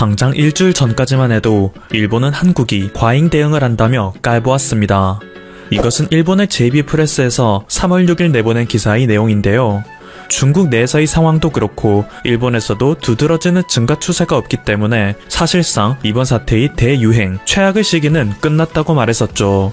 당장 일주일 전까지만 해도 일본은 한국이 과잉 대응을 한다며 깔보았습니다. 이것은 일본의 JB 프레스에서 3월 6일 내보낸 기사의 내용인데요. 중국 내에서의 상황도 그렇고 일본에서도 두드러지는 증가 추세가 없기 때문에 사실상 이번 사태의 대유행, 최악의 시기는 끝났다고 말했었죠.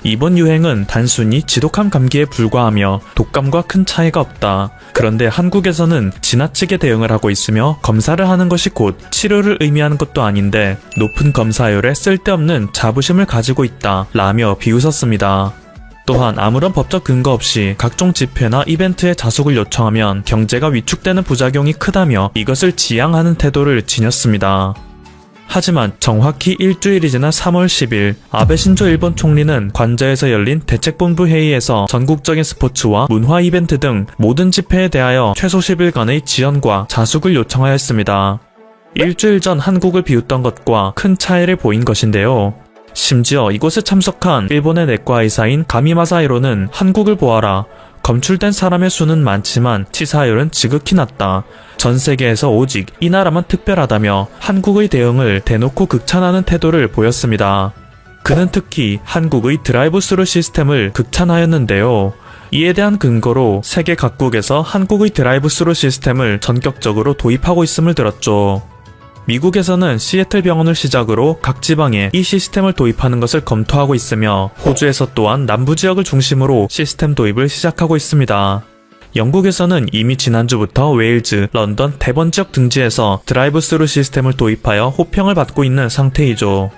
이번 유행은 단순히 지독한 감기에 불과하며 독감과 큰 차이가 없다. 그런데 한국에서는 지나치게 대응을 하고 있으며 검사를 하는 것이 곧 치료를 의미하는 것도 아닌데 높은 검사율에 쓸데없는 자부심을 가지고 있다 라며 비웃었습니다. 또한 아무런 법적 근거 없이 각종 집회나 이벤트에 자숙을 요청하면 경제가 위축되는 부작용이 크다며 이것을 지양하는 태도를 지녔습니다. 하지만 정확히 일주일이 지난 3월 10일 아베 신조 일본 총리는 관저에서 열린 대책본부 회의에서 전국적인 스포츠와 문화 이벤트 등 모든 집회에 대하여 최소 10일간의 지연과 자숙을 요청하였습니다. 일주일 전 한국을 비웃던 것과 큰 차이를 보인 것인데요. 심지어 이곳에 참석한 일본의 내과 의사인 가미마사히로는 한국을 보아라. 검출된 사람의 수는 많지만 치사율은 지극히 낮다. 전 세계에서 오직 이 나라만 특별하다며 한국의 대응을 대놓고 극찬하는 태도를 보였습니다. 그는 특히 한국의 드라이브 스루 시스템을 극찬하였는데요. 이에 대한 근거로 세계 각국에서 한국의 드라이브 스루 시스템을 전격적으로 도입하고 있음을 들었죠. 미국에서는 시애틀 병원을 시작으로 각 지방에 이 시스템을 도입하는 것을 검토하고 있으며 호주에서 또한 남부 지역을 중심으로 시스템 도입을 시작하고 있습니다. 영국에서는 이미 지난주부터 웨일즈, 런던, 대번 지역 등지에서 드라이브 스루 시스템을 도입하여 호평을 받고 있는 상태이죠.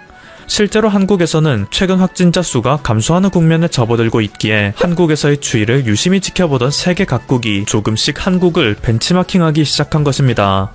실제로 한국에서는 최근 확진자 수가 감소하는 국면에 접어들고 있기에 한국에서의 추이를 유심히 지켜보던 세계 각국이 조금씩 한국을 벤치마킹하기 시작한 것입니다.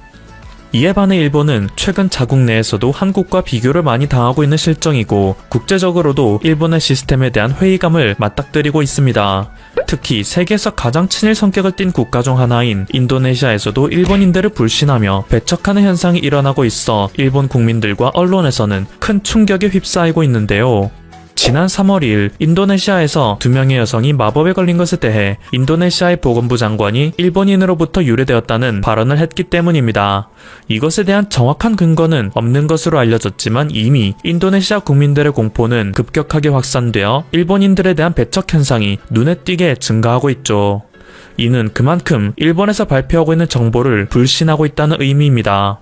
이에 반해 일본은 최근 자국 내에서도 한국과 비교를 많이 당하고 있는 실정이고 국제적으로도 일본의 시스템에 대한 회의감을 맞닥뜨리고 있습니다. 특히 세계에서 가장 친일 성격을 띤 국가 중 하나인 인도네시아에서도 일본인들을 불신하며 배척하는 현상이 일어나고 있어 일본 국민들과 언론에서는 큰 충격에 휩싸이고 있는데요. 지난 3월 2일 인도네시아에서 2명의 여성이 마법에 걸린 것에 대해 인도네시아의 보건부 장관이 일본인으로부터 유래되었다는 발언을 했기 때문입니다. 이것에 대한 정확한 근거는 없는 것으로 알려졌지만 이미 인도네시아 국민들의 공포는 급격하게 확산되어 일본인들에 대한 배척 현상이 눈에 띄게 증가하고 있죠. 이는 그만큼 일본에서 발표하고 있는 정보를 불신하고 있다는 의미입니다.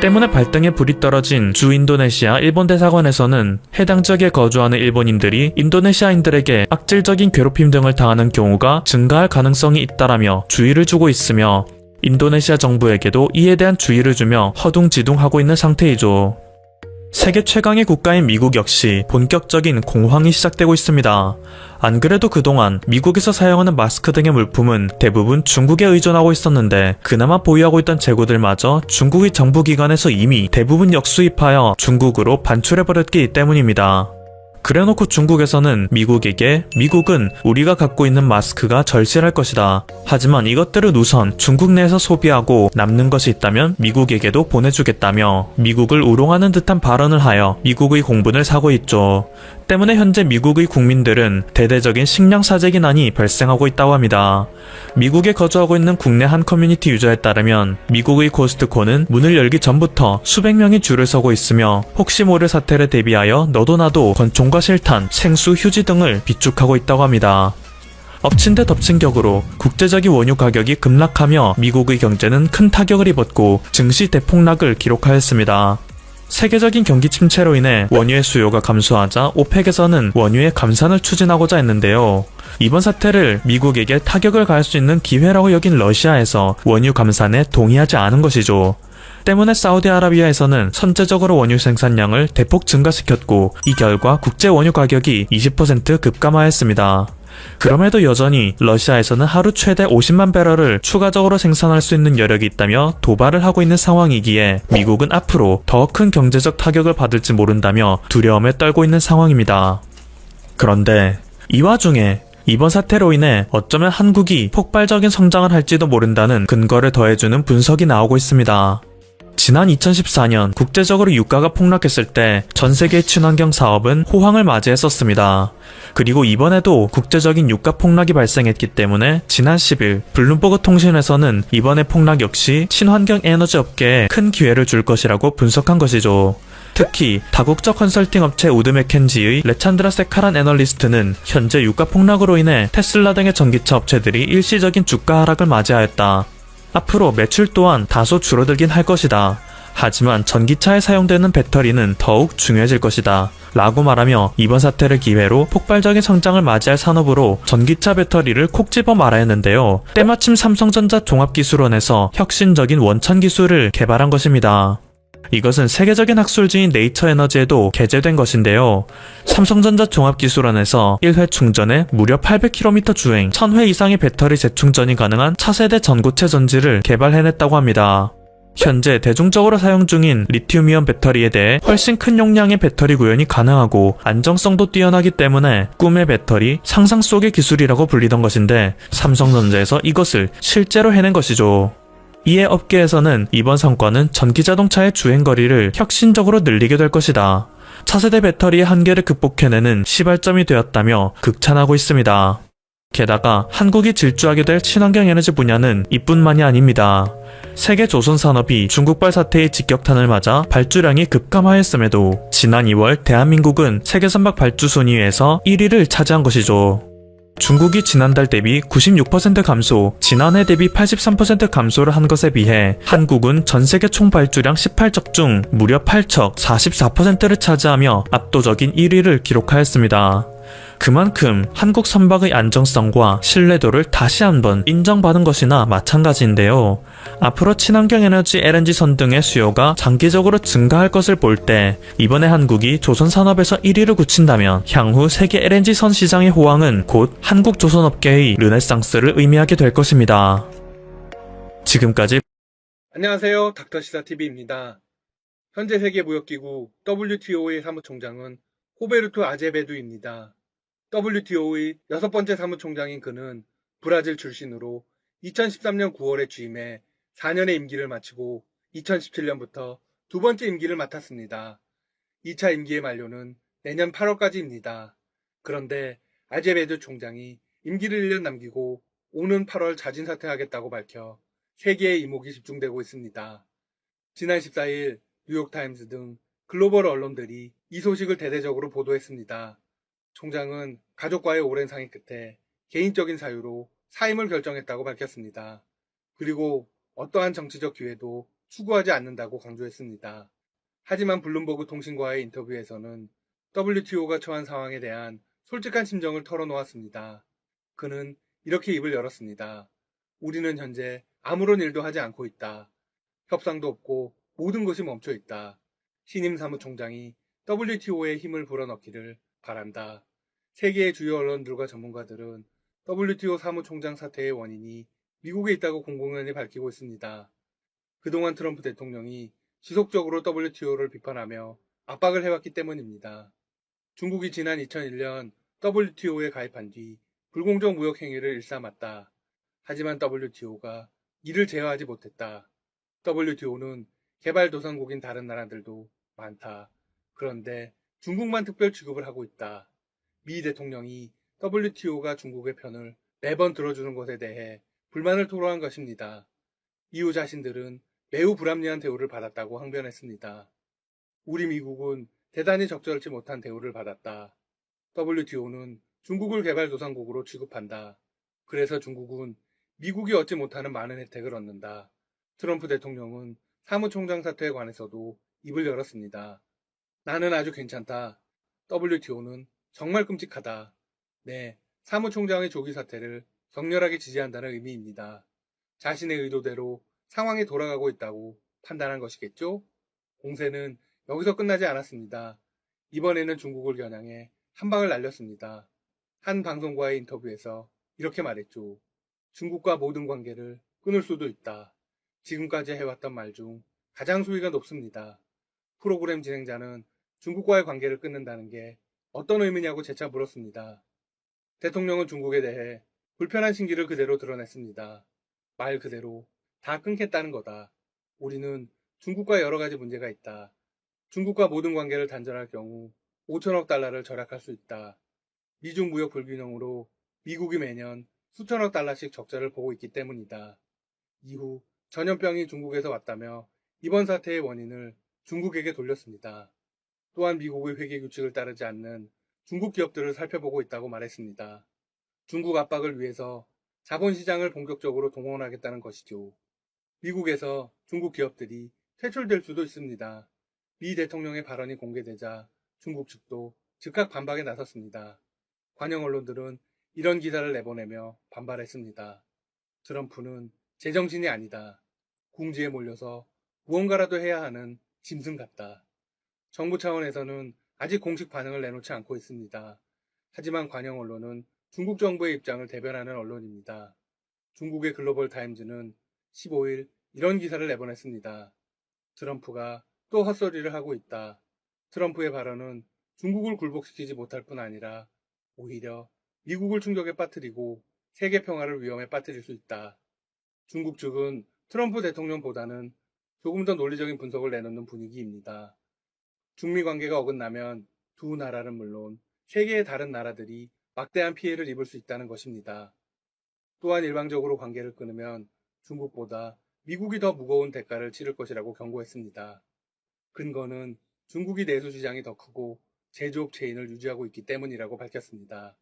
때문에 발등에 불이 떨어진 주 인도네시아 일본 대사관에서는 해당 지역에 거주하는 일본인들이 인도네시아인들에게 악질적인 괴롭힘 등을 당하는 경우가 증가할 가능성이 있다라며 주의를 주고 있으며 인도네시아 정부에게도 이에 대한 주의를 주며 허둥지둥하고 있는 상태이죠. 세계 최강의 국가인 미국 역시 본격적인 공황이 시작되고 있습니다. 안 그래도 그동안 미국에서 사용하는 마스크 등의 물품은 대부분 중국에 의존하고 있었는데 그나마 보유하고 있던 재고들마저 중국의 정부기관에서 이미 대부분 역수입하여 중국으로 반출해버렸기 때문입니다. 그래놓고 중국에서는 미국에게 미국은 우리가 갖고 있는 마스크가 절실할 것이다. 하지만 이것들은 우선 중국 내에서 소비하고 남는 것이 있다면 미국에게도 보내주겠다며 미국을 우롱하는 듯한 발언을 하여 미국의 공분을 사고 있죠. 때문에 현재 미국의 국민들은 대대적인 식량 사재기난이 발생하고 있다고 합니다. 미국에 거주하고 있는 국내 한 커뮤니티 유저에 따르면 미국의 코스트코는 문을 열기 전부터 수백 명이 줄을 서고 있으며 혹시 모를 사태를 대비하여 너도 나도 권총과 실탄, 생수, 휴지 등을 비축하고 있다고 합니다. 엎친 데 덮친 격으로 국제적인 원유 가격이 급락하며 미국의 경제는 큰 타격을 입었고 증시 대폭락을 기록하였습니다. 세계적인 경기 침체로 인해 원유의 수요가 감소하자 오펙에서는 원유의 감산을 추진하고자 했는데요. 이번 사태를 미국에게 타격을 가할 수 있는 기회라고 여긴 러시아에서 원유 감산에 동의하지 않은 것이죠. 때문에 사우디아라비아에서는 선제적으로 원유 생산량을 대폭 증가시켰고 이 결과 국제 원유 가격이 20% 급감하였습니다. 그럼에도 여전히 러시아에서는 하루 최대 50만 배럴을 추가적으로 생산할 수 있는 여력이 있다며 도발을 하고 있는 상황이기에 미국은 앞으로 더 큰 경제적 타격을 받을지 모른다며 두려움에 떨고 있는 상황입니다. 그런데 이 와중에 이번 사태로 인해 어쩌면 한국이 폭발적인 성장을 할지도 모른다는 근거를 더해주는 분석이 나오고 있습니다. 지난 2014년 국제적으로 유가가 폭락했을 때 전 세계 친환경 사업은 호황을 맞이했었습니다. 그리고 이번에도 국제적인 유가 폭락이 발생했기 때문에 지난 10일 블룸버그 통신에서는 이번의 폭락 역시 친환경 에너지 업계에 큰 기회를 줄 것이라고 분석한 것이죠. 특히 다국적 컨설팅 업체 우드 맥켄지의 레찬드라 세카란 애널리스트는 현재 유가 폭락으로 인해 테슬라 등의 전기차 업체들이 일시적인 주가 하락을 맞이하였다. 앞으로 매출 또한 다소 줄어들긴 할 것이다. 하지만 전기차에 사용되는 배터리는 더욱 중요해질 것이다. 라고 말하며 이번 사태를 기회로 폭발적인 성장을 맞이할 산업으로 전기차 배터리를 콕 집어 말하였는데요. 때마침 삼성전자 종합기술원에서 혁신적인 원천 기술을 개발한 것입니다. 이것은 세계적인 학술지인 네이처 에너지에도 게재된 것인데요. 삼성전자 종합기술원에서 1회 충전에 무려 800km 주행, 1000회 이상의 배터리 재충전이 가능한 차세대 전고체 전지를 개발해냈다고 합니다. 현재 대중적으로 사용 중인 리튬이온 배터리에 대해 훨씬 큰 용량의 배터리 구현이 가능하고 안정성도 뛰어나기 때문에 꿈의 배터리, 상상 속의 기술이라고 불리던 것인데 삼성전자에서 이것을 실제로 해낸 것이죠. 이에 업계에서는 이번 성과는 전기자동차의 주행거리를 혁신적으로 늘리게 될 것이다. 차세대 배터리의 한계를 극복해내는 시발점이 되었다며 극찬하고 있습니다. 게다가 한국이 질주하게 될 친환경 에너지 분야는 이뿐만이 아닙니다. 세계 조선 산업이 중국발 사태의 직격탄을 맞아 발주량이 급감하였음에도 지난 2월 대한민국은 세계 선박 발주 순위에서 1위를 차지한 것이죠. 중국이 지난달 대비 96% 감소, 지난해 대비 83% 감소를 한 것에 비해 한국은 전세계 총 발주량 18척 중 무려 8척 44%를 차지하며 압도적인 1위를 기록하였습니다. 그만큼 한국 선박의 안정성과 신뢰도를 다시 한번 인정받은 것이나 마찬가지인데요. 앞으로 친환경 에너지 LNG 선 등의 수요가 장기적으로 증가할 것을 볼 때 이번에 한국이 조선 산업에서 1위를 굳힌다면 향후 세계 LNG 선 시장의 호황은 곧 한국 조선업계의 르네상스를 의미하게 될 것입니다. 지금까지 안녕하세요. 닥터시사TV입니다. 현재 세계무역기구 WTO의 사무총장은 호베르토 아제베두입니다. WTO의 6번째 사무총장인 그는 브라질 출신으로 2013년 9월에 취임해 4년의 임기를 마치고 2017년부터 두 번째 임기를 맡았습니다. 2차 임기의 만료는 내년 8월까지입니다. 그런데 아제베두 총장이 임기를 1년 남기고 오는 8월 자진 사퇴하겠다고 밝혀 세계의 이목이 집중되고 있습니다. 지난 14일 뉴욕타임스 등 글로벌 언론들이 이 소식을 대대적으로 보도했습니다. 총장은 가족과의 오랜 상의 끝에 개인적인 사유로 사임을 결정했다고 밝혔습니다. 그리고 어떠한 정치적 기회도 추구하지 않는다고 강조했습니다. 하지만 블룸버그 통신과의 인터뷰에서는 WTO가 처한 상황에 대한 솔직한 심정을 털어놓았습니다. 그는 이렇게 입을 열었습니다. 우리는 현재 아무런 일도 하지 않고 있다. 협상도 없고 모든 것이 멈춰 있다. 신임 사무총장이 WTO에 힘을 불어넣기를 바란다. 세계의 주요 언론들과 전문가들은 WTO 사무총장 사퇴의 원인이 미국에 있다고 공공연히 밝히고 있습니다. 그동안 트럼프 대통령이 지속적으로 WTO를 비판하며 압박을 해왔기 때문입니다. 중국이 지난 2001년 WTO에 가입한 뒤 불공정 무역 행위를 일삼았다. 하지만 WTO가 이를 제어하지 못했다. WTO는 개발도상국인 다른 나라들도 많다. 그런데 중국만 특별 취급을 하고 있다. 미 대통령이 WTO가 중국의 편을 매번 들어주는 것에 대해 불만을 토로한 것입니다. 이후 자신들은 매우 불합리한 대우를 받았다고 항변했습니다. 우리 미국은 대단히 적절치 못한 대우를 받았다. WTO는 중국을 개발도상국으로 취급한다. 그래서 중국은 미국이 얻지 못하는 많은 혜택을 얻는다. 트럼프 대통령은 사무총장 사퇴에 관해서도 입을 열었습니다. 나는 아주 괜찮다. WTO는 정말 끔찍하다. 네, 사무총장의 조기 사퇴를 격렬하게 지지한다는 의미입니다. 자신의 의도대로 상황이 돌아가고 있다고 판단한 것이겠죠? 공세는 여기서 끝나지 않았습니다. 이번에는 중국을 겨냥해 한 방을 날렸습니다. 한 방송과의 인터뷰에서 이렇게 말했죠. 중국과 모든 관계를 끊을 수도 있다. 지금까지 해왔던 말 중 가장 수위가 높습니다. 프로그램 진행자는 중국과의 관계를 끊는다는 게 어떤 의미냐고 재차 물었습니다. 대통령은 중국에 대해 불편한 심기를 그대로 드러냈습니다. 말 그대로 다 끊겠다는 거다. 우리는 중국과 여러 가지 문제가 있다. 중국과 모든 관계를 단절할 경우 5천억 달러를 절약할 수 있다. 미중 무역 불균형으로 미국이 매년 수천억 달러씩 적자를 보고 있기 때문이다. 이후 전염병이 중국에서 왔다며 이번 사태의 원인을 중국에게 돌렸습니다. 또한 미국의 회계 규칙을 따르지 않는 중국 기업들을 살펴보고 있다고 말했습니다. 중국 압박을 위해서 자본시장을 본격적으로 동원하겠다는 것이죠. 미국에서 중국 기업들이 퇴출될 수도 있습니다. 미 대통령의 발언이 공개되자 중국 측도 즉각 반박에 나섰습니다. 관영 언론들은 이런 기사를 내보내며 반발했습니다. 트럼프는 제정신이 아니다. 궁지에 몰려서 무언가라도 해야 하는 짐승 같다. 정부 차원에서는 아직 공식 반응을 내놓지 않고 있습니다. 하지만 관영 언론은 중국 정부의 입장을 대변하는 언론입니다. 중국의 글로벌 타임즈는 15일 이런 기사를 내보냈습니다. 트럼프가 또 헛소리를 하고 있다. 트럼프의 발언은 중국을 굴복시키지 못할 뿐 아니라 오히려 미국을 충격에 빠뜨리고 세계 평화를 위험에 빠뜨릴 수 있다. 중국 측은 트럼프 대통령보다는 조금 더 논리적인 분석을 내놓는 분위기입니다. 중미 관계가 어긋나면 두 나라는 물론 세계의 다른 나라들이 막대한 피해를 입을 수 있다는 것입니다. 또한 일방적으로 관계를 끊으면 중국보다 미국이 더 무거운 대가를 치를 것이라고 경고했습니다. 근거는 중국이 내수 시장이 더 크고 제조업 체인을 유지하고 있기 때문이라고 밝혔습니다.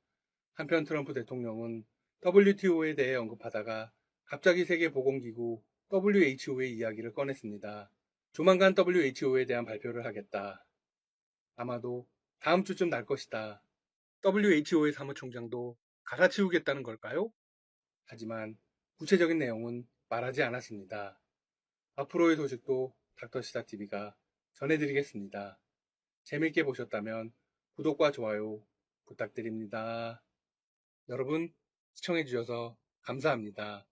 한편 트럼프 대통령은 WTO에 대해 언급하다가 갑자기 세계보건기구 WHO의 이야기를 꺼냈습니다. 조만간 WHO에 대한 발표를 하겠다. 아마도 다음 주쯤 날 것이다. WHO의 사무총장도 갈아치우겠다는 걸까요? 하지만 구체적인 내용은 말하지 않았습니다. 앞으로의 소식도 닥터시사TV가 전해드리겠습니다. 재밌게 보셨다면 구독과 좋아요 부탁드립니다. 여러분 시청해주셔서 감사합니다.